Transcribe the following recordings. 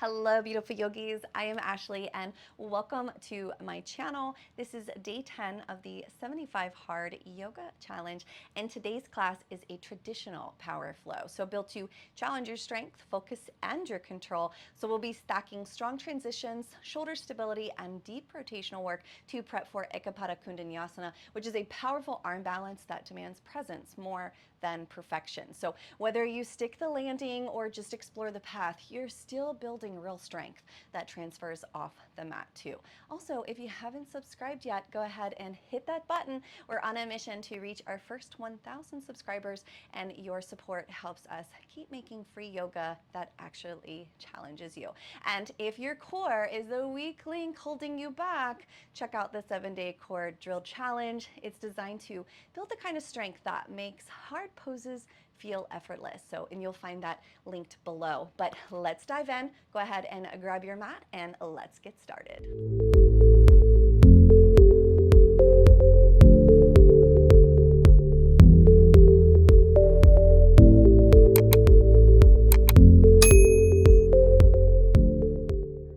Hello, beautiful yogis. I am Ashley and welcome to my channel. This is day 10 of the 75 Hard Yoga Challenge, and today's class is a traditional power flow. So built to challenge your strength, focus, and your control. So we'll be stacking strong transitions, shoulder stability, and deep rotational work to prep for Eka Pada Koundinyasana, which is a powerful arm balance that demands presence more than perfection. So whether you stick the landing or just explore the path, you're still building real strength that transfers off the mat too. Also, if you haven't subscribed yet, go ahead and hit that button. We're on a mission to reach our first 1,000 subscribers, and your support helps us keep making free yoga that actually challenges you. And if your core is the weak link holding you back, check out the 7-day core drill challenge. It's designed to build the kind of strength that makes hard poses feel effortless. And you'll find that linked below. But let's dive in. Go ahead and grab your mat and let's get started.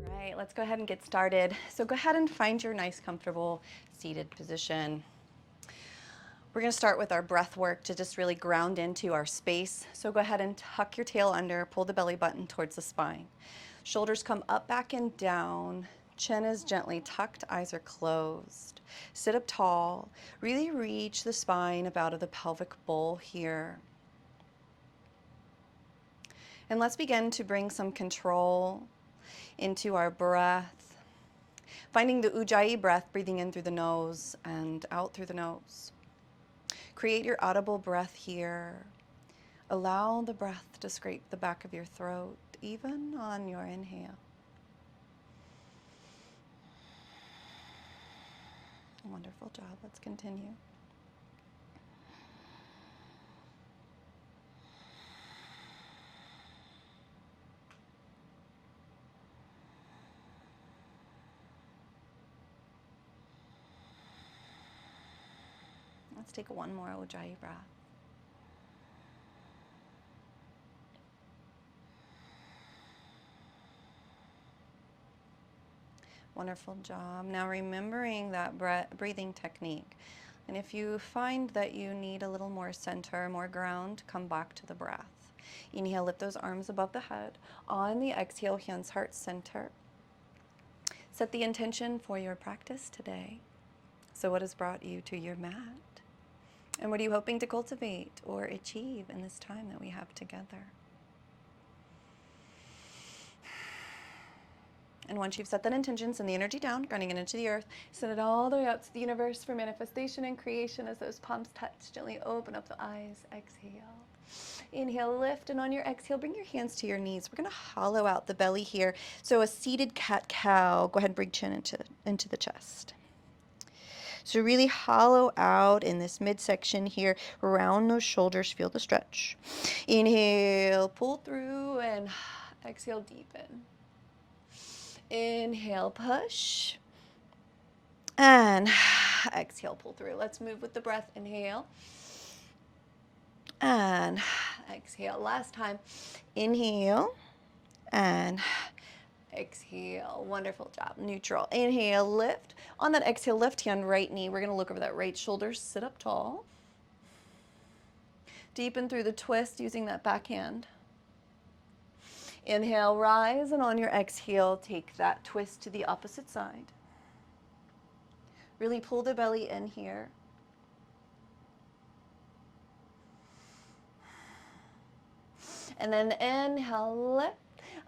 All right, let's go ahead and get started. So go ahead and find your nice, comfortable seated position. We're going to start with our breath work to just really ground into our space. So go ahead and tuck your tail under, pull the belly button towards the spine. Shoulders come up, back, and down. Chin is gently tucked, eyes are closed. Sit up tall. Really reach the spine up out of the pelvic bowl here. And let's begin to bring some control into our breath. Finding the Ujjayi breath, breathing in through the nose and out through the nose. Create your audible breath here. Allow the breath to scrape the back of your throat, even on your inhale. Wonderful job. Let's continue. Let's take one more Ujjayi breath. Wonderful job. Now remembering that breathing technique. And if you find that you need a little more center, more ground, come back to the breath. Inhale, lift those arms above the head. On the exhale, hands heart center. Set the intention for your practice today. So what has brought you to your mat? And what are you hoping to cultivate or achieve in this time that we have together? And once you've set that intention, send the energy down, grounding it into the earth. Send it all the way out to the universe for manifestation and creation as those palms touch. Gently open up the eyes. Exhale. Inhale, lift, and on your exhale, bring your hands to your knees. We're going to hollow out the belly here. So a seated cat-cow. Go ahead and bring chin into the chest. So really hollow out in this midsection here, around those shoulders, feel the stretch. Inhale, pull through, and exhale, deepen. Inhale, push, and exhale, pull through. Let's move with the breath. Inhale, and exhale. Last time, inhale, and exhale. Wonderful job. Neutral. Inhale, lift. On that exhale, left hand, right knee. We're going to look over that right shoulder. Sit up tall. Deepen through the twist using that back hand. Inhale, rise, and on your exhale, take that twist to the opposite side. Really pull the belly in here. And then inhale, lift.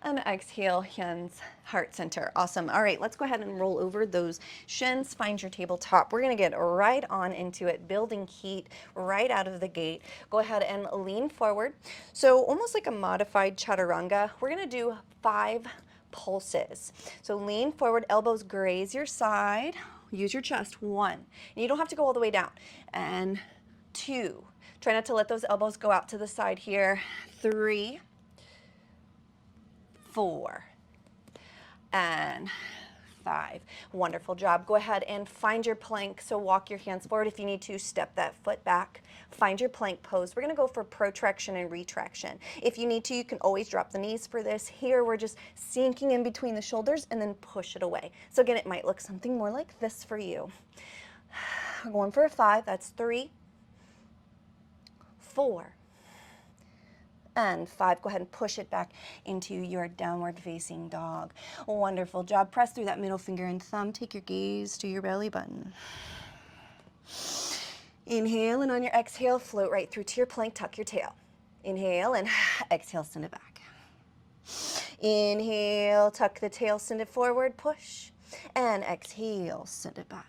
And exhale, hands, heart center. Awesome. All right, let's go ahead and roll over those shins. Find your tabletop. We're going to get right on into it, building heat right out of the gate. Go ahead and lean forward. So almost like a modified chaturanga, we're going to do 5 pulses. So lean forward, elbows graze your side. Use your chest. 1. And you don't have to go all the way down. And 2. Try not to let those elbows go out to the side here. 3. 4 and 5. Wonderful job. Go ahead and find your plank. So walk your hands forward. If you need to, step that foot back. Find your plank pose. We're going to go for protraction and retraction. If you need to, you can always drop the knees for this. Here, we're just sinking in between the shoulders and then push it away. So again, it might look something more like this for you. We're going for a 5. That's 3, 4, and 5. Go ahead and push it back into your downward facing dog. Wonderful job. Press through that middle finger and thumb. Take your gaze to your belly button. Inhale, and on your exhale, float right through to your plank. Tuck your tail. Inhale, and exhale, send it back. Inhale, tuck the tail, send it forward, push. And exhale, send it back.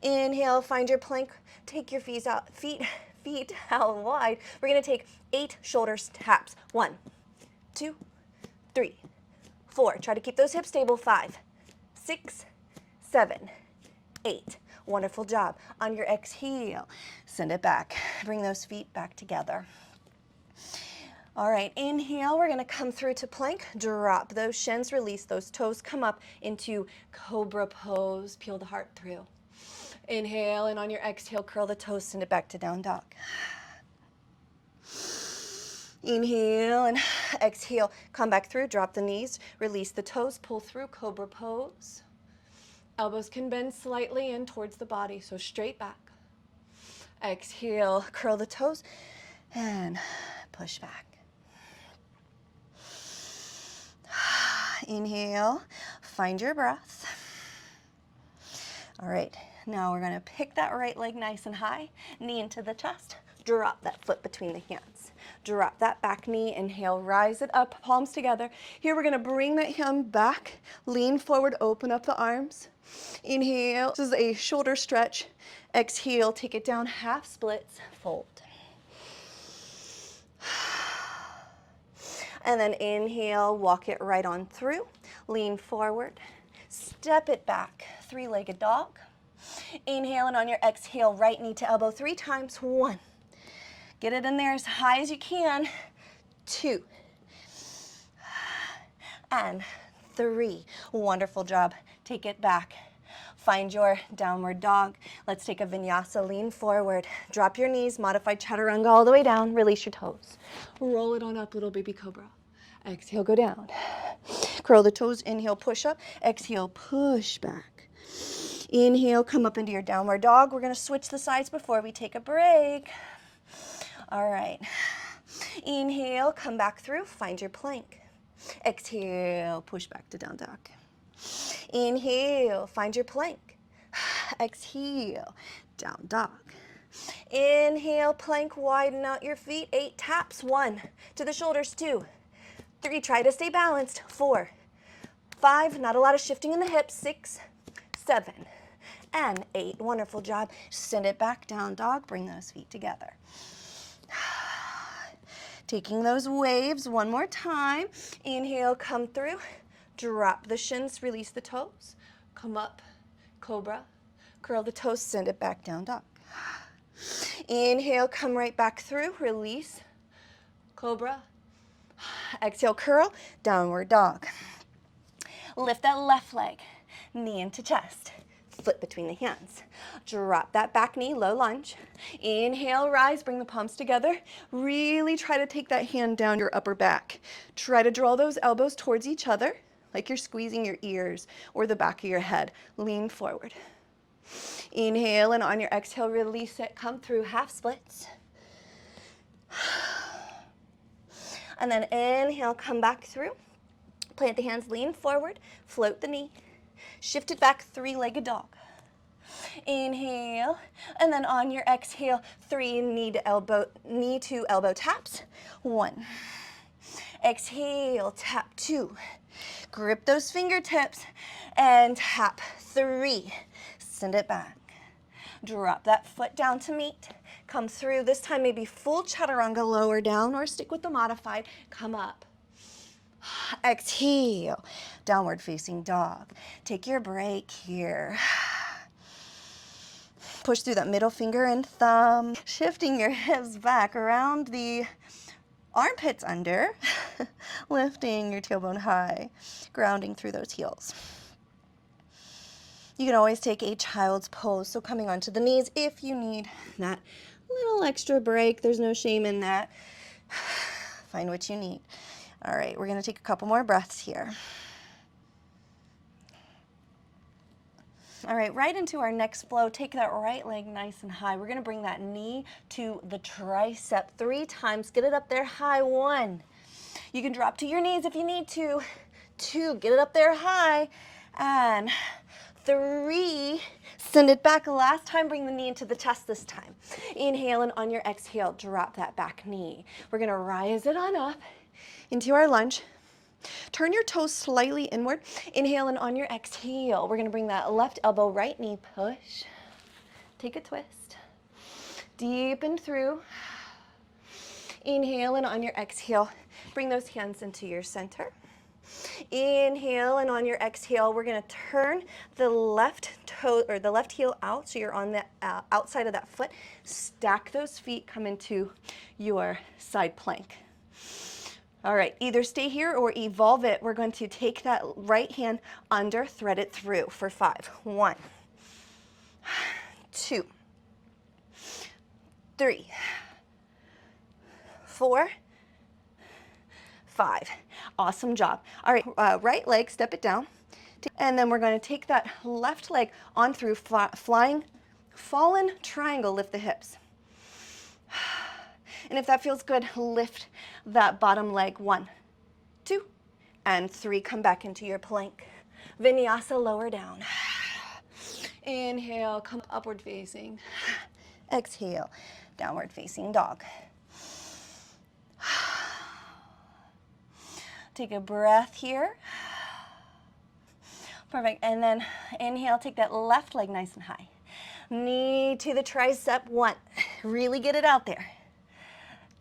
Inhale, find your plank. Take your feet out wide. We're going to take 8 shoulders taps. 1, 2, 3, 4. Try to keep those hips stable. 5, 6, 7, 8. Wonderful job. On your exhale, send it back. Bring those feet back together. All right, inhale, we're going to come through to plank. Drop those shins, release those toes. Come up into cobra pose. Peel the heart through. Inhale, and on your exhale, curl the toes, send it back to down dog. Inhale and exhale. Come back through, drop the knees, release the toes, pull through, cobra pose. Elbows can bend slightly in towards the body, so straight back. Exhale, curl the toes, and push back. Inhale, find your breath. All right, now we're gonna pick that right leg nice and high, knee into the chest, drop that foot between the hands. Drop that back knee, inhale, rise it up, palms together. Here we're gonna bring that hand back, lean forward, open up the arms. Inhale, this is a shoulder stretch. Exhale, take it down, half splits, fold. And then inhale, walk it right on through, lean forward, step it back, 3-legged dog. Inhale, and on your exhale, right knee to elbow 3 times. 1. Get it in there as high as you can. 2. And 3. Wonderful job. Take it back. Find your downward dog. Let's take a vinyasa. Lean forward. Drop your knees. Modified chaturanga all the way down. Release your toes. Roll it on up, little baby cobra. Exhale, go down. Curl the toes. Inhale, push up. Exhale, push back. Inhale, come up into your downward dog. We're going to switch the sides before we take a break. All right. Inhale, come back through. Find your plank. Exhale, push back to down dog. Inhale, find your plank. Exhale, down dog. Inhale, plank, widen out your feet. 8 taps. 1, to the shoulders. 2, 3, try to stay balanced. 4, 5, not a lot of shifting in the hips. 6, 7, and 8. Wonderful job. Send it back, down dog. Bring those feet together. Taking those waves one more time. Inhale, come through. Drop the shins, release the toes. Come up, cobra. Curl the toes, send it back, down dog. Inhale, come right back through. Release, cobra. Exhale, curl, downward dog. Lift that left leg, knee into chest. Foot between the hands. Drop that back knee, low lunge. Inhale, rise, bring the palms together. Really try to take that hand down your upper back. Try to draw those elbows towards each other, like you're squeezing your ears or the back of your head. Lean forward. Inhale, and on your exhale, release it. Come through, half splits. And then inhale, come back through. Plant the hands, lean forward, float the knee. Shift it back, 3-legged dog. Inhale, and then on your exhale, 3 knee to elbow taps. 1. Exhale, tap 2. Grip those fingertips and tap 3. Send it back. Drop that foot down to meet. Come through. This time maybe full chaturanga, lower down, or stick with the modified. Come up. Exhale, downward facing dog. Take your break here. Push through that middle finger and thumb. Shifting your hips back around the armpits under. Lifting your tailbone high. Grounding through those heels. You can always take a child's pose, so coming onto the knees if you need that little extra break. There's no shame in that. Find what you need. All right, we're going to take a couple more breaths here. All right, right into our next flow. Take that right leg nice and high. We're going to bring that knee to the tricep 3 times. Get it up there high. 1. You can drop to your knees if you need to. 2, get it up there high. And 3, send it back. Last time, bring the knee into the chest this time. Inhale, and on your exhale, drop that back knee. We're going to rise it on up into our lunge. Turn your toes slightly inward. Inhale, and on your exhale, we're going to bring that left elbow, right knee, push. Take a twist. Deepen through. Inhale, and on your exhale, bring those hands into your center. Inhale, and on your exhale, we're going to turn the left toe or the left heel out, so you're on the outside of that foot. Stack those feet, come into your side plank. All right, either stay here or evolve it. We're going to take that right hand under, thread it through for 5. 1, 2, 3, 4, 5. Awesome job. All right, right leg, step it down. And then we're going to take that left leg on through flying, fallen triangle, lift the hips. And if that feels good, lift that bottom leg. 1, 2, and 3. Come back into your plank. Vinyasa, lower down. Inhale, come upward facing. Exhale, downward facing dog. Take a breath here. Perfect. And then inhale, take that left leg nice and high. Knee to the tricep. 1, really get it out there.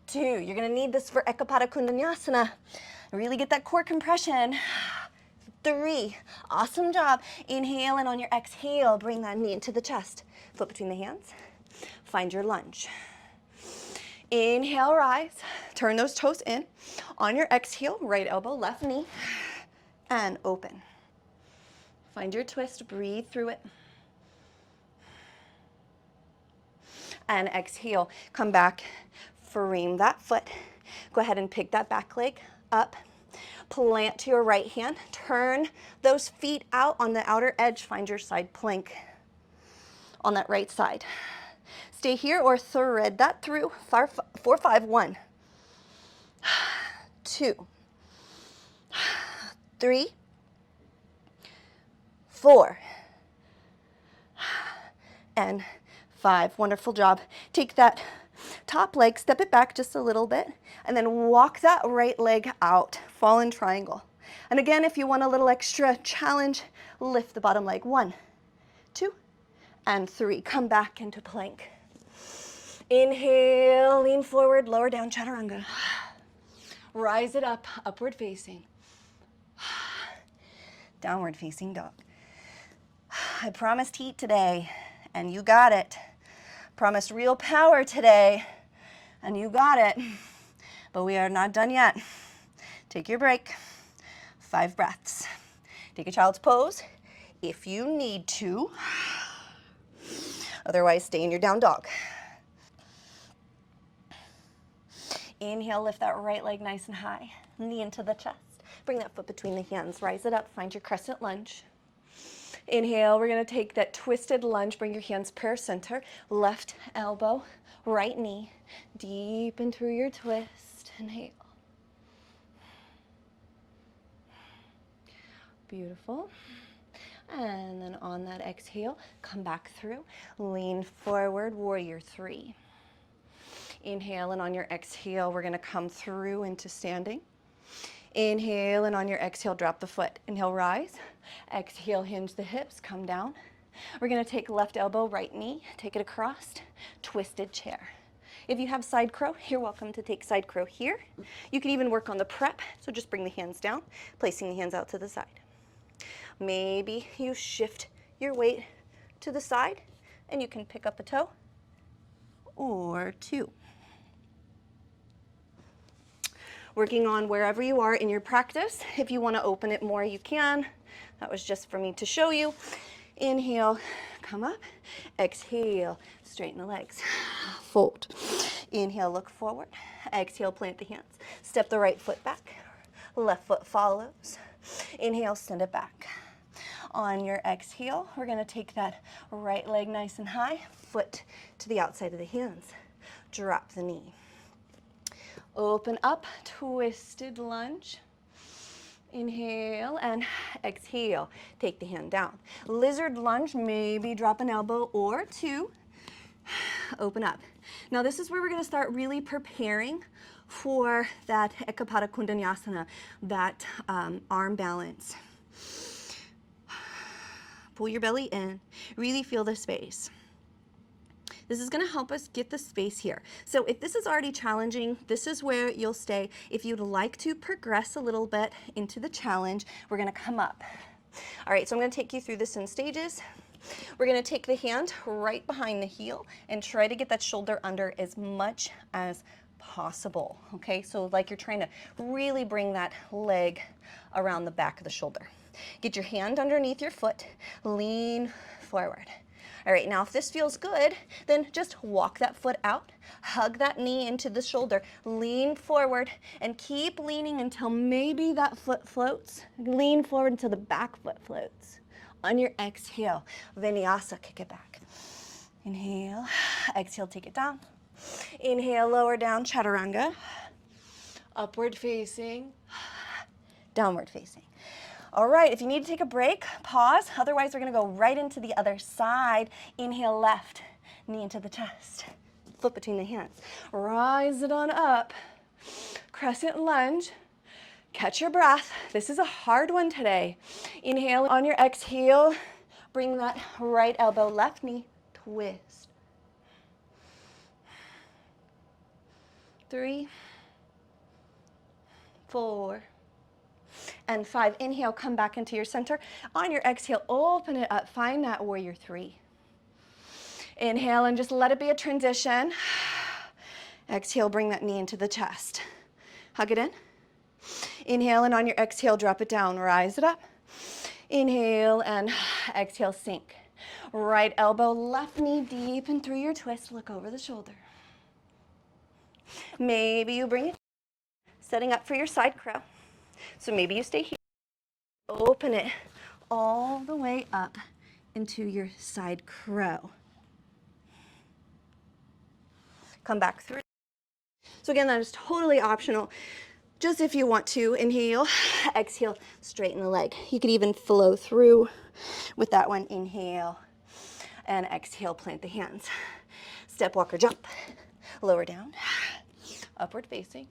2, you're going to need this for Eka Pada Koundinyasana. Really get that core compression. 3, awesome job. Inhale, and on your exhale, bring that knee into the chest. Foot between the hands. Find your lunge. Inhale, rise. Turn those toes in. On your exhale, right elbow, left knee, and open. Find your twist. Breathe through it. And exhale. Come back. Frame that foot. Go ahead and pick that back leg up. Plant to your right hand. Turn those feet out on the outer edge. Find your side plank on that right side. Stay here or thread that through. 4, 5, 1, 2, 3, 4, and 5. Wonderful job. Take that top leg, step it back just a little bit, and then walk that right leg out, fallen triangle. And again, if you want a little extra challenge, lift the bottom leg. 1, 2, and 3. Come back into plank. Inhale, lean forward, lower down, chaturanga. Rise it up, upward facing. Downward facing dog. I promised heat today, and you got it. Promised real power today, and you got it. But we are not done yet. Take your break. 5 breaths. Take a child's pose if you need to. Otherwise, stay in your down dog. Inhale, lift that right leg nice and high. Knee into the chest. Bring that foot between the hands. Rise it up. Find your crescent lunge. Inhale, we're going to take that twisted lunge. Bring your hands prayer center. Left elbow, right knee. Deepen through your twist. Inhale. Beautiful. And then on that exhale, come back through. Lean forward, warrior 3. Inhale, and on your exhale, we're going to come through into standing. Inhale, and on your exhale, drop the foot. Inhale, rise. Exhale, hinge the hips, come down. We're going to take left elbow, right knee, take it across, twisted chair. If you have side crow, you're welcome to take side crow here. You can even work on the prep, so just bring the hands down, placing the hands out to the side. Maybe you shift your weight to the side, and you can pick up a toe or 2. Working on wherever you are in your practice. If you want to open it more, you can. That was just for me to show you. Inhale, come up. Exhale, straighten the legs. Fold. Inhale, look forward. Exhale, plant the hands. Step the right foot back. Left foot follows. Inhale, send it back. On your exhale, we're going to take that right leg nice and high, foot to the outside of the hands. Drop the knee. Open up, twisted lunge. Inhale and exhale. Take the hand down. Lizard lunge, maybe drop an elbow or two. Open up. Now this is where we're going to start really preparing for that Eka Pada Koundinyasana, that arm balance. Pull your belly in. Really feel the space. This is going to help us get the space here. So if this is already challenging, this is where you'll stay. If you'd like to progress a little bit into the challenge, we're going to come up. All right, so I'm going to take you through this in stages. We're going to take the hand right behind the heel and try to get that shoulder under as much as possible. Okay, so like you're trying to really bring that leg around the back of the shoulder. Get your hand underneath your foot, lean forward. All right, now if this feels good, then just walk that foot out, hug that knee into the shoulder, lean forward, and keep leaning until maybe that foot floats. Lean forward until the back foot floats. On your exhale, vinyasa, kick it back. Inhale, exhale, take it down. Inhale, lower down, chaturanga. Upward facing, downward facing. All right, if you need to take a break, pause. Otherwise, we're going to go right into the other side. Inhale, left, knee into the chest, foot between the hands. Rise it on up. Crescent lunge. Catch your breath. This is a hard one today. Inhale. On your exhale, bring that right elbow, left knee, twist. 3, 4, and 5. Inhale, come back into your center. On your exhale, open it up. Find that warrior 3. Inhale and just let it be a transition. Exhale, bring that knee into the chest. Hug it in. Inhale, and on your exhale, drop it down. Rise it up. Inhale and exhale, sink. Right elbow, left knee deep and through your twist. Look over the shoulder. Maybe you bring it. Setting up for your side crow. So maybe you stay here. Open it all the way up into your side crow. Come back through. So again, that is totally optional. Just if you want to, inhale, exhale, straighten the leg. You could even flow through with that one. Inhale and exhale, plant the hands. Step, walker, jump. Lower down, upward facing,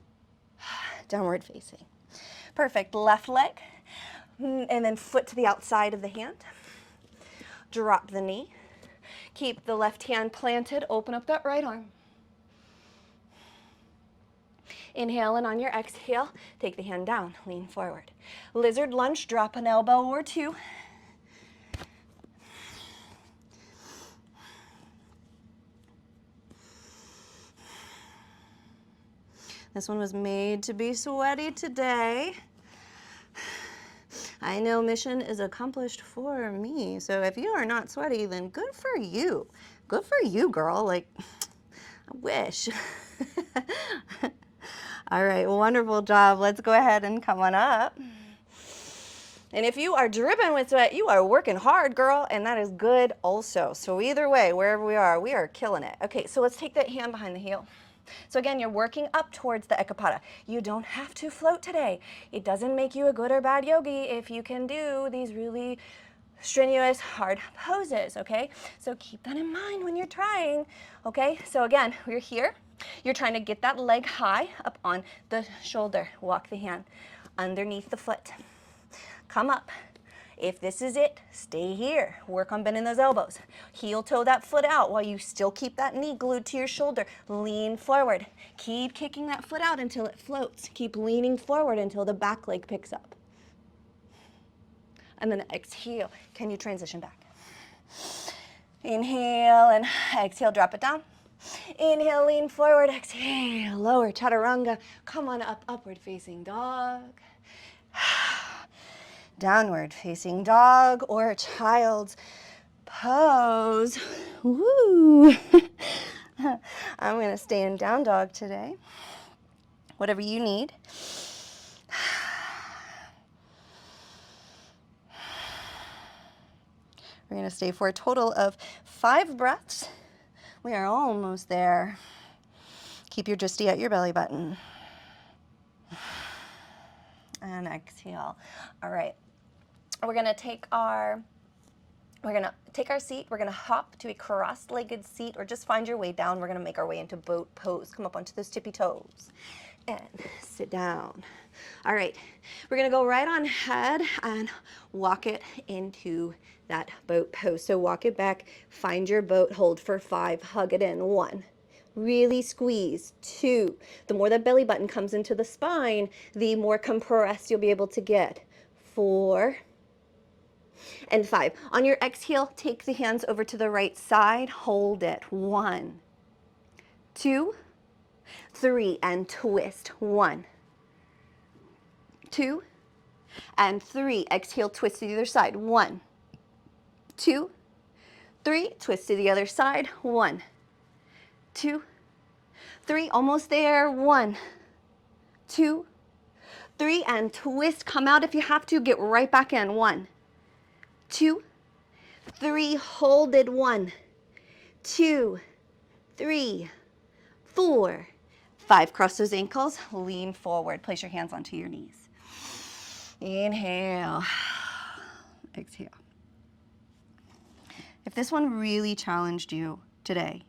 downward facing. Perfect. Left leg, and then foot to the outside of the hand. Drop the knee. Keep the left hand planted. Open up that right arm. Inhale, and on your exhale, take the hand down, lean forward. Lizard lunge, drop an elbow or two. This one was made to be sweaty today. I know mission is accomplished for me. So if you are not sweaty, then good for you. Good for you, girl. Like, I wish. All right, wonderful job. Let's go ahead and come on up. And if you are dripping with sweat, you are working hard, girl, and that is good also. So either way, wherever we are killing it. Okay, so let's take that hand behind the heel. So again, you're working up towards the Eka Pada. You don't have to float today. It doesn't make you a good or bad yogi if you can do these really strenuous, hard poses, okay? So keep that in mind when you're trying, okay? So again, we're here. You're trying to get that leg high up on the shoulder. Walk the hand underneath the foot. Come up. If this is it, stay here. Work on bending those elbows. Heel toe that foot out while you still keep that knee glued to your shoulder. Lean forward. Keep kicking that foot out until it floats. Keep leaning forward until the back leg picks up. And then exhale. Can you transition back? Inhale and exhale, drop it down. Inhale, lean forward. Exhale, lower, chaturanga. Come on up, upward facing dog. Downward facing dog or child's pose. Woo! I'm going to stay in down dog today. Whatever you need. We're going to stay for a total of 5 breaths. We are almost there. Keep your dristy at your belly button. And exhale. All right. We're going to take our seat. We're going to hop to a cross-legged seat, or just find your way down. We're going to make our way into boat pose. Come up onto those tippy toes and sit down. All right. We're going to go right on ahead and walk it into that boat pose. So walk it back, find your boat, hold for 5, hug it in. 1. Really squeeze. 2. The more that belly button comes into the spine, the more compressed you'll be able to get. 4. And 5. On your exhale, take the hands over to the right side. Hold it. 1, 2, 3, and twist. 1, 2, and 3. Exhale, twist to the other side. 1, 2, 3. Twist to the other side. 1, 2, 3. Almost there. 1, 2, 3, and twist. Come out if you have to. Get right back in. 1, 2, 3. Hold it. 1, 2, 3, 4, 5. Cross those ankles. Lean forward. Place your hands onto your knees. Inhale. Exhale. If this one really challenged you today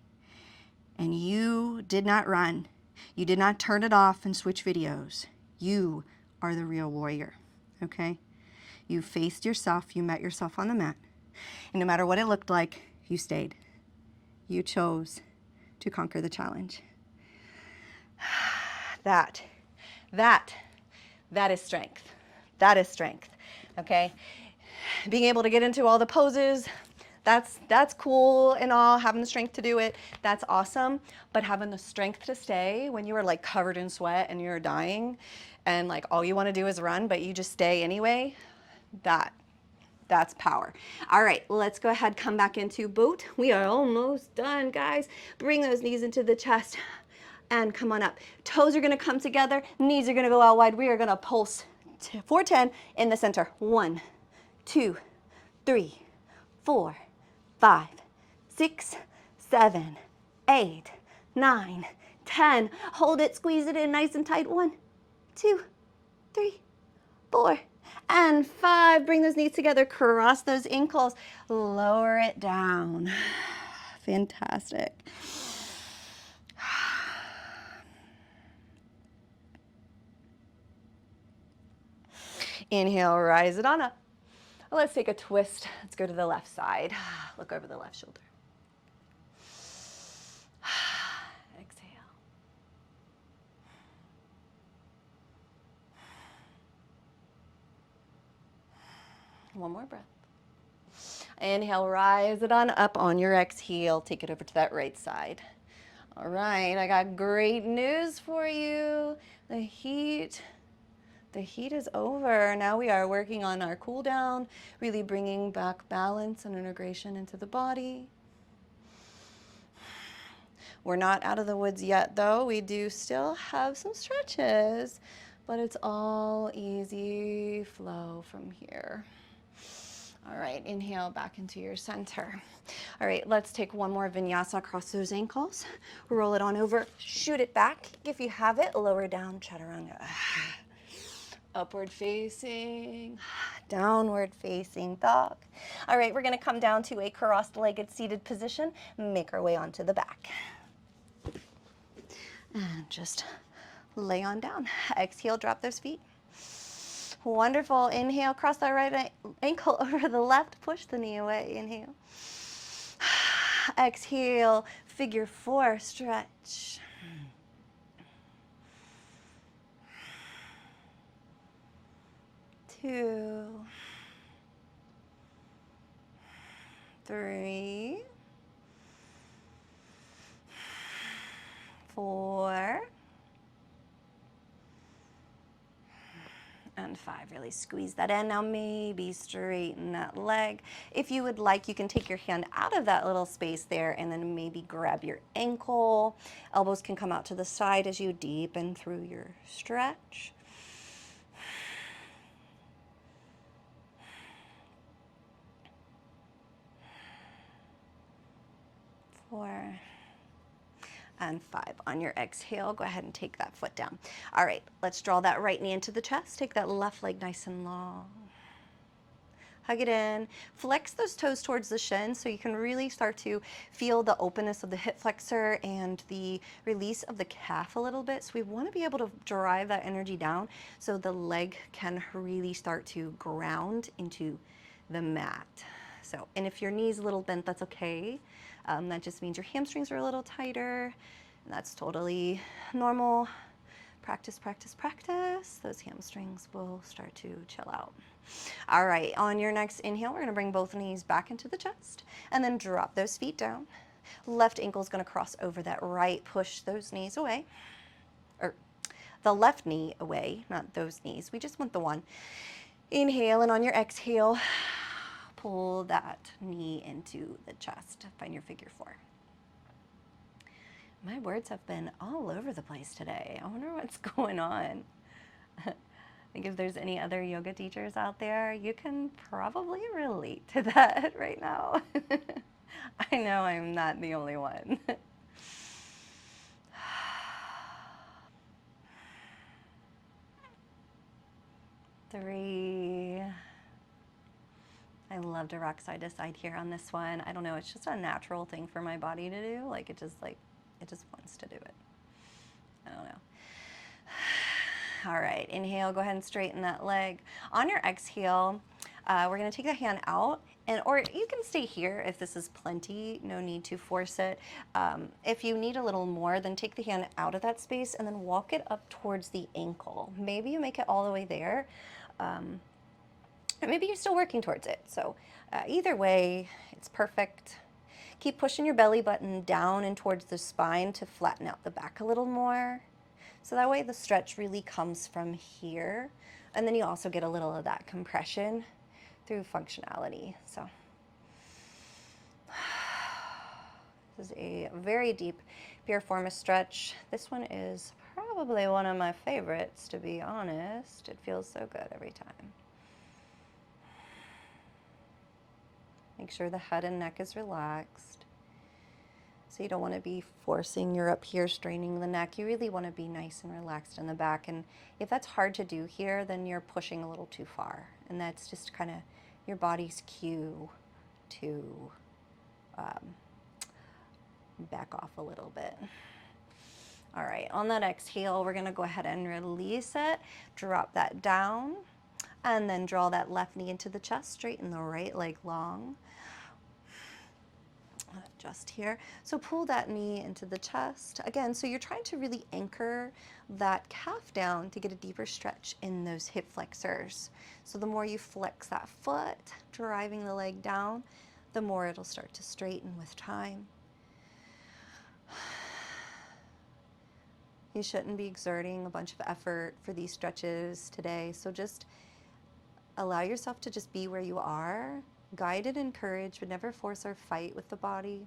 and you did not run, you did not turn it off and switch videos, you are the real warrior, okay? You faced yourself, you met yourself on the mat, and no matter what it looked like, you stayed. You chose to conquer the challenge. That is strength. That is strength, okay? Being able to get into all the poses, that's cool and all, having the strength to do it, that's awesome. But having the strength to stay when you are like covered in sweat and you're dying and like all you want to do is run, but you just stay anyway, that's power. All right, let's go ahead, come back into boat. We are almost done, guys. Bring those knees into the chest and come on up. Toes are gonna come together, knees are gonna go out wide. We are gonna pulse 410 in the center. 1, 2, 3, 4, 5, 6, 7, 8, 9, 10. Hold it, squeeze it in nice and tight. 1, 2, 3, 4, and 5. Bring those knees together, cross those ankles, lower it down. Fantastic. Inhale, rise it on up. Let's take a twist. Let's go to the left side. Look over the left shoulder. Exhale. One more breath. Inhale, rise it on up. On your exhale, take it over to that right side. All right, I got great news for you. The heat is over. Now we are working on our cool down, really bringing back balance and integration into the body. We're not out of the woods yet, though. We do still have some stretches, but it's all easy flow from here. All right, inhale back into your center. All right, let's take one more vinyasa across those ankles. Roll it on over, shoot it back. If you have it, lower down, chaturanga. Upward facing, downward facing dog. All right, we're gonna come down to a cross-legged seated position, make our way onto the back. And just lay on down. Exhale, drop those feet. Wonderful. Inhale, cross that right ankle over the left, push the knee away. Inhale. Exhale, figure 4, stretch. 2, 3, 4, and 5. Really squeeze that in. Now maybe straighten that leg. If you would like, you can take your hand out of that little space there and then maybe grab your ankle. Elbows can come out to the side as you deepen through your stretch. 4 and 5. On your exhale, go ahead and take that foot down. All right, let's draw that right knee into the chest. Take that left leg nice and long. Hug it in. Flex those toes towards the shin so you can really start to feel the openness of the hip flexor and the release of the calf a little bit. So we want to be able to drive that energy down so the leg can really start to ground into the mat. So, and if your knee's a little bent, that's okay. That just means your hamstrings are a little tighter, and that's totally normal. Practice, practice, practice. Those hamstrings will start to chill out. All right, on your next inhale, we're gonna bring both knees back into the chest, and then drop those feet down. Left ankle's gonna cross over that right, push those knees away. Or the left knee away, not those knees. We just want the one. Inhale, and on your exhale, pull that knee into the chest. Find your figure 4. My words have been all over the place today. I wonder what's going on. I think if there's any other yoga teachers out there, you can probably relate to that right now. I know I'm not the only one. 3. I love to rock side to side here on this one. I don't know, it's just a natural thing for my body to do. Like it just wants to do it. I don't know. All right, inhale, go ahead and straighten that leg. On your exhale, we're gonna take the hand out, or you can stay here if this is plenty, no need to force it. If you need a little more, then take the hand out of that space and then walk it up towards the ankle. Maybe you make it all the way there. Or maybe you're still working towards it. So either way, it's perfect. Keep pushing your belly button down and towards the spine to flatten out the back a little more. So that way the stretch really comes from here. And then you also get a little of that compression through functionality. So this is a very deep piriformis stretch. This one is probably one of my favorites, to be honest. It feels so good every time. Make sure the head and neck is relaxed. So you don't want to be forcing, you're up here straining the neck. You really want to be nice and relaxed in the back. And if that's hard to do here, then you're pushing a little too far. And that's just kind of your body's cue to back off a little bit. All right, on that exhale, we're gonna go ahead and release it. Drop that down. And then draw that left knee into the chest, straighten the right leg long. Just here. So pull that knee into the chest. Again, so you're trying to really anchor that calf down to get a deeper stretch in those hip flexors. So the more you flex that foot, driving the leg down, the more it'll start to straighten with time. You shouldn't be exerting a bunch of effort for these stretches today. So just allow yourself to just be where you are, guided and encouraged, but never force or fight with the body.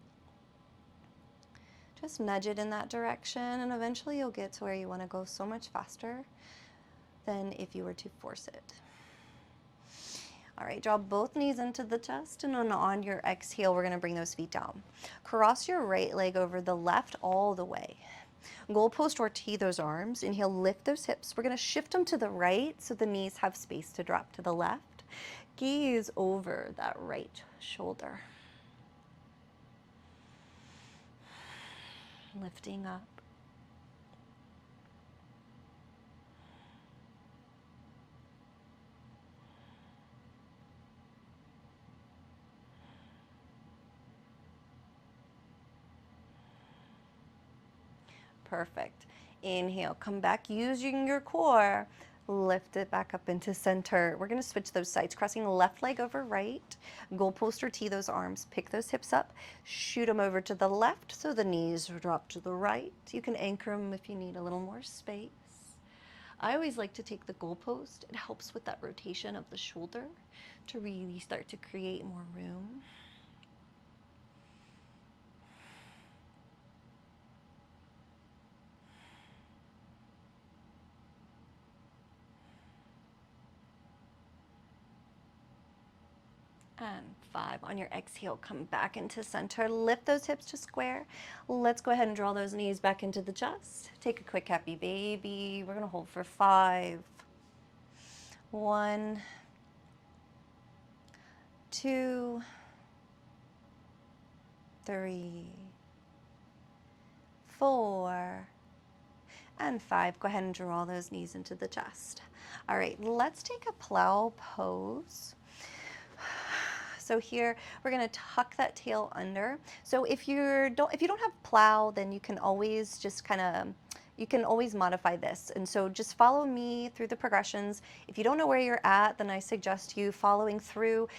Just nudge it in that direction, and eventually you'll get to where you want to go so much faster than if you were to force it. All right, draw both knees into the chest, and then on your exhale, we're going to bring those feet down. Cross your right leg over the left all the way. Goalpost or tee those arms. Inhale, lift those hips. We're going to shift them to the right so the knees have space to drop to the left. Gaze over that right shoulder. Lifting up. Perfect. Inhale, come back using your core. Lift it back up into center. We're going to switch those sides, crossing the left leg over right. Goalpost or tee those arms. Pick those hips up. Shoot them over to the left so the knees drop to the right. You can anchor them if you need a little more space. I always like to take the goalpost. It helps with that rotation of the shoulder to really start to create more room. And 5. On your exhale, come back into center. Lift those hips to square. Let's go ahead and draw those knees back into the chest. Take a quick happy baby. We're going to hold for 5. 1, 2, 3, 4, and 5. Go ahead and draw those knees into the chest. All right, let's take a plow pose. So here we're going to tuck that tail under. So if you don't have plow, then you can always just you can always modify this. And so just follow me through the progressions. If you don't know where you're at, then I suggest you following through,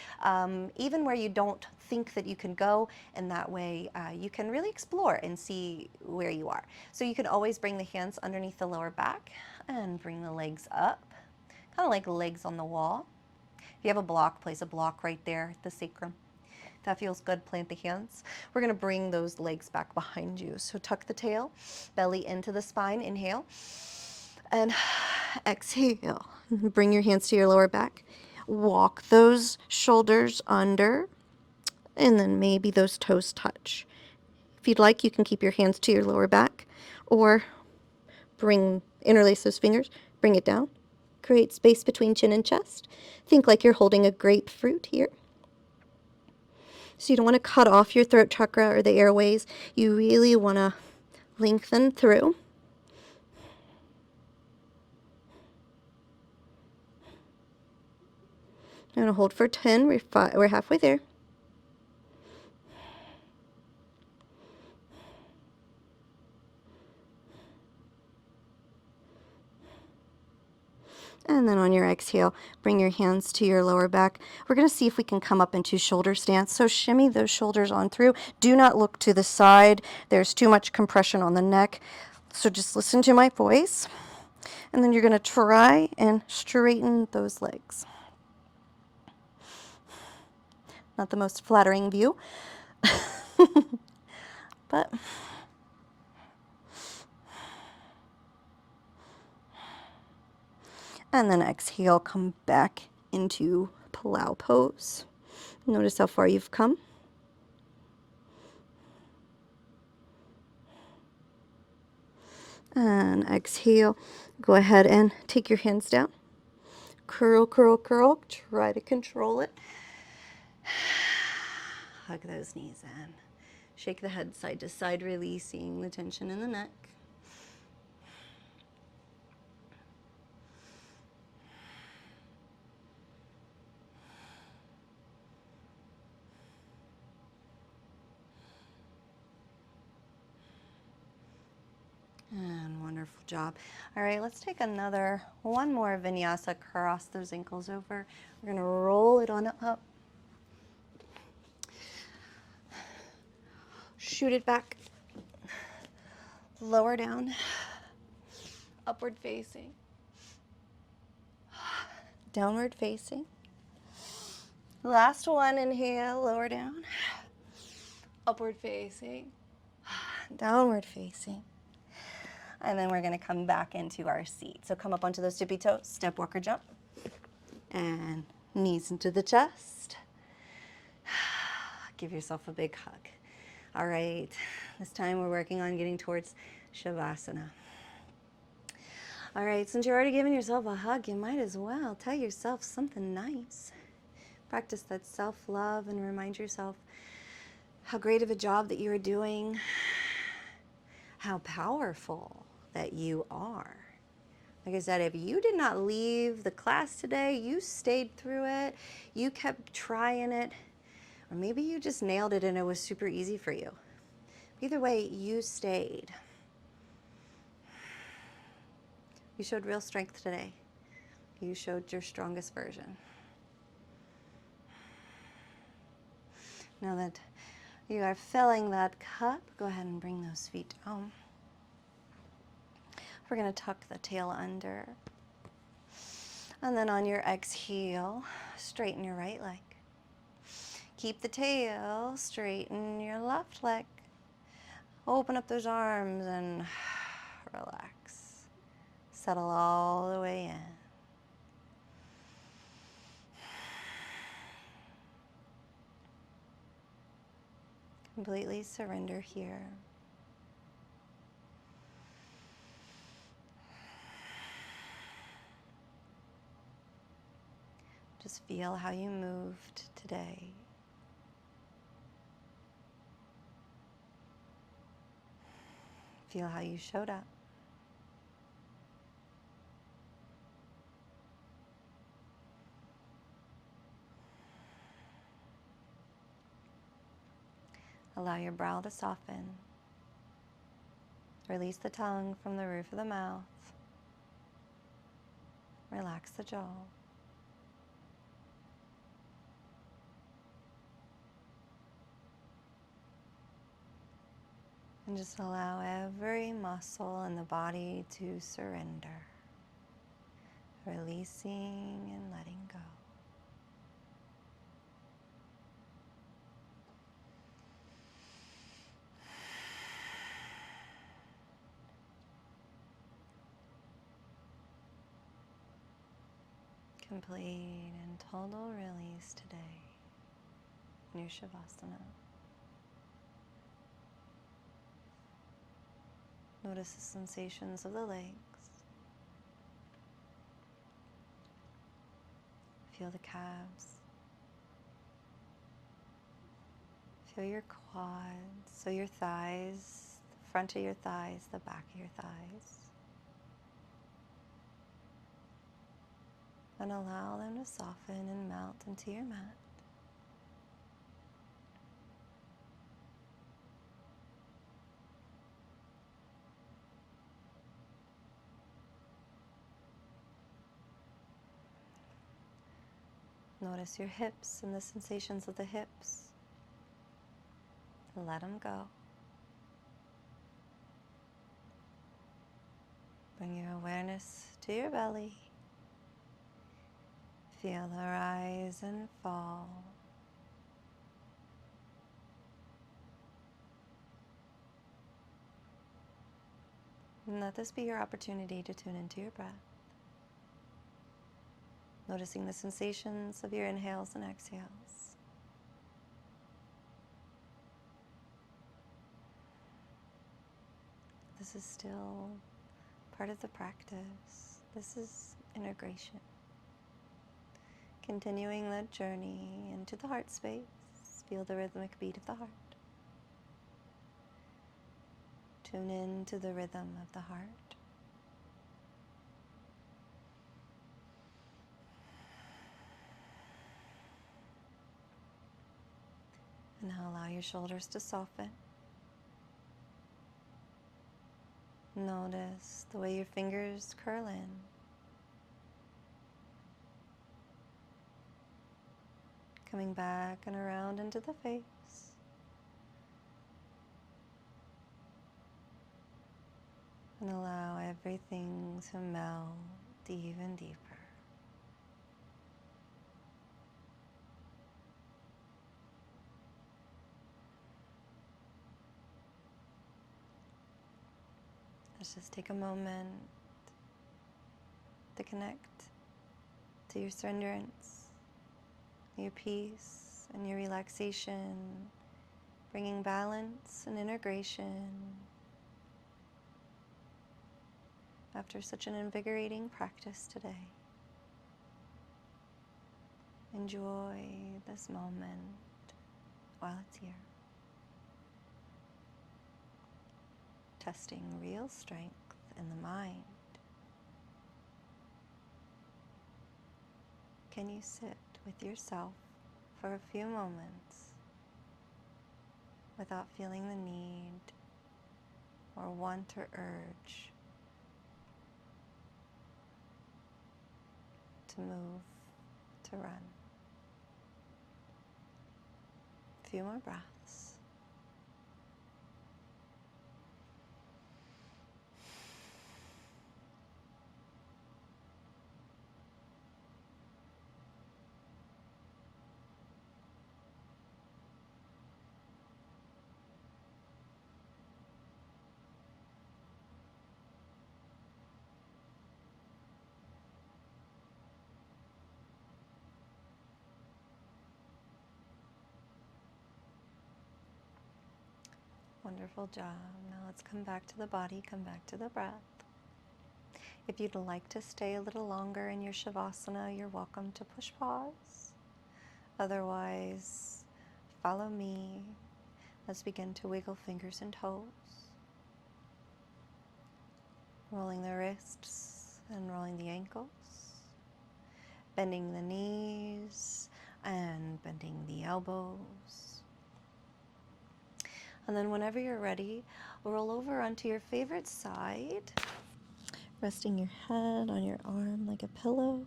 even where you don't think that you can go, and that way you can really explore and see where you are. So you can always bring the hands underneath the lower back and bring the legs up, kind of like legs on the wall. If you have a block, place a block right there at the sacrum. If that feels good, plant the hands. We're going to bring those legs back behind you. So tuck the tail, belly into the spine, inhale, and exhale. Bring your hands to your lower back. Walk those shoulders under, and then maybe those toes touch. If you'd like, you can keep your hands to your lower back, or interlace those fingers, bring it down. Create space between chin and chest. Think like you're holding a grapefruit here. So you don't want to cut off your throat chakra or the airways. You really want to lengthen through. I'm going to hold for 10. We're halfway there. And then on your exhale, bring your hands to your lower back. We're going to see if we can come up into shoulder stance. So shimmy those shoulders on through. Do not look to the side. There's too much compression on the neck. So just listen to my voice. And then you're going to try and straighten those legs. Not the most flattering view, but and then exhale, come back into plow pose. Notice how far you've come. And exhale, go ahead and take your hands down. Curl, curl, curl. Try to control it. Hug those knees in. Shake the head side to side, releasing the tension in the neck. And wonderful job. All right, let's take one more vinyasa. Cross those ankles over. We're going to roll it on up. Shoot it back. Lower down. Upward facing. Downward facing. Last one, inhale, lower down. Upward facing. Downward facing. And then we're going to come back into our seat. So come up onto those tippy toes, step, walk, or jump. And knees into the chest. Give yourself a big hug. All right, this time we're working on getting towards Shavasana. All right, since you're already giving yourself a hug, you might as well tell yourself something nice. Practice that self-love and remind yourself how great of a job that you're doing, how powerful that you are. Like I said, if you did not leave the class today, you stayed through it, you kept trying it, or maybe you just nailed it and it was super easy for you. Either way, you stayed. You showed real strength today. You showed your strongest version. Now that you are filling that cup, go ahead and bring those feet down. We're going to tuck the tail under. And then on your exhale, straighten your right leg. Keep the tail, straighten your left leg. Open up those arms and relax. Settle all the way in. Completely surrender here. Just feel how you moved today. Feel how you showed up. Allow your brow to soften. Release the tongue from the roof of the mouth. Relax the jaw. And just allow every muscle in the body to surrender. Releasing and letting go. Complete and total release today in your Shavasana. Notice the sensations of the legs. Feel the calves. Feel your quads, so your thighs, the front of your thighs, the back of your thighs. And allow them to soften and melt into your mat. Notice your hips and the sensations of the hips. Let them go. Bring your awareness to your belly. Feel the rise and fall. And let this be your opportunity to tune into your breath. Noticing the sensations of your inhales and exhales. This is still part of the practice. This is integration. Continuing that journey into the heart space. Feel the rhythmic beat of the heart. Tune in to the rhythm of the heart. And now allow your shoulders to soften. Notice the way your fingers curl in. Coming back and around into the face. And allow everything to melt even deeper. Let's just take a moment to connect to your surrenderance, your peace, and your relaxation, bringing balance and integration after such an invigorating practice today. Enjoy this moment while it's here. Testing real strength in the mind. Can you sit with yourself for a few moments without feeling the need or want or urge to move, to run? A few more breaths. Wonderful job. Now let's come back to the body, come back to the breath. If you'd like to stay a little longer in your Shavasana, you're welcome to push pause. Otherwise, follow me. Let's begin to wiggle fingers and toes. Rolling the wrists and rolling the ankles. Bending the knees and bending the elbows. And then whenever you're ready, roll over onto your favorite side, resting your head on your arm like a pillow.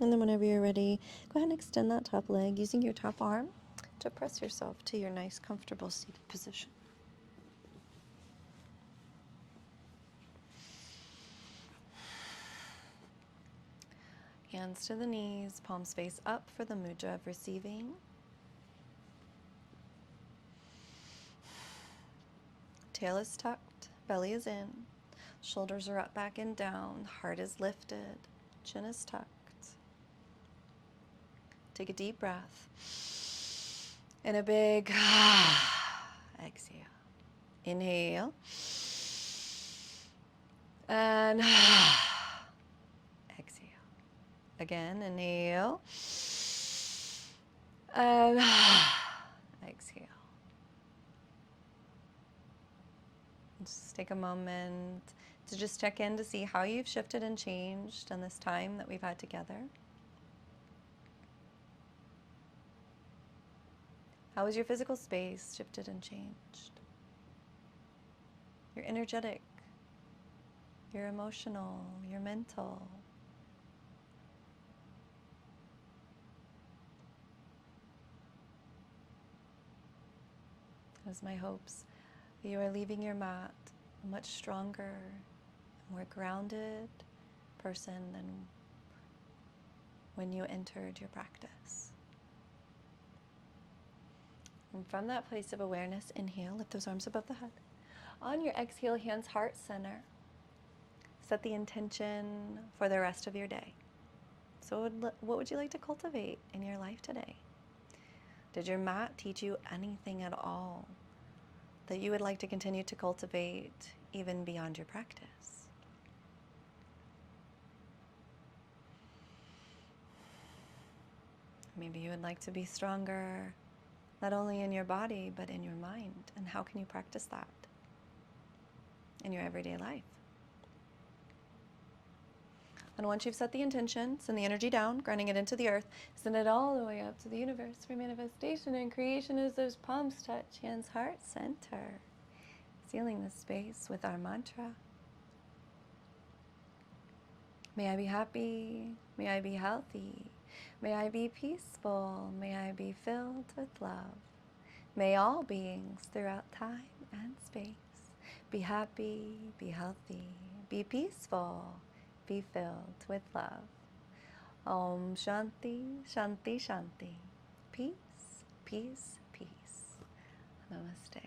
And then whenever you're ready, go ahead and extend that top leg using your top arm to press yourself to your nice, comfortable seated position. Hands to the knees, palms face up for the mudra of receiving. Tail is tucked, belly is in, shoulders are up, back, and down, heart is lifted, chin is tucked. Take a deep breath and a big exhale. Inhale and exhale. Again, inhale and exhale. Just take a moment to just check in to see how you've shifted and changed in this time that we've had together. How has your physical space shifted and changed? You're energetic, you're emotional, you're mental. It is my hopes that you are leaving your mat a much stronger, more grounded person than when you entered your practice. And from that place of awareness, inhale, lift those arms above the head. On your exhale, hands heart center. Set the intention for the rest of your day. So what would you like to cultivate in your life today? Did your mat teach you anything at all that you would like to continue to cultivate even beyond your practice? Maybe you would like to be stronger, not only in your body, but in your mind. And how can you practice that in your everyday life? And once you've set the intention, send the energy down, grounding it into the earth, send it all the way up to the universe for manifestation and creation as those palms touch, hands heart center, sealing the space with our mantra. May I be happy, may I be healthy, may I be peaceful, may I be filled with love. May all beings throughout time and space be happy, be healthy, be peaceful, be filled with love. Om Shanti, Shanti, Shanti. Peace, peace, peace. Namaste.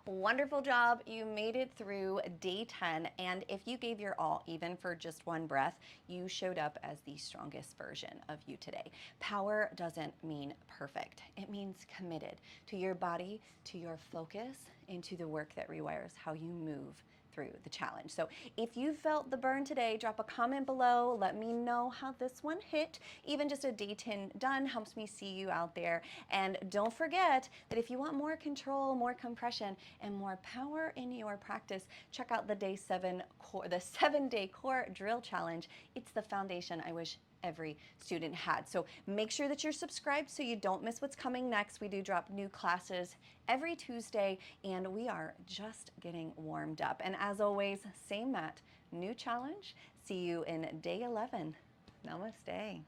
Wonderful job. You made it through day 10. And if you gave your all, even for just one breath, you showed up as the strongest version of you today. Power doesn't mean perfect. It means committed to your body, to your focus, and to the work that rewires how you move through the challenge. So if you felt the burn today, drop a comment below. Let me know how this one hit. Even just a day 10 done helps me see you out there. And don't forget that if you want more control, more compression, and more power in your practice, check out the day 7 core, the 7-day core drill challenge. It's the foundation I wish every student had. So make sure that you're subscribed so you don't miss what's coming next. We do drop new classes every Tuesday, and we are just getting warmed up. And as always, same mat, new challenge. See you in day 11. Namaste.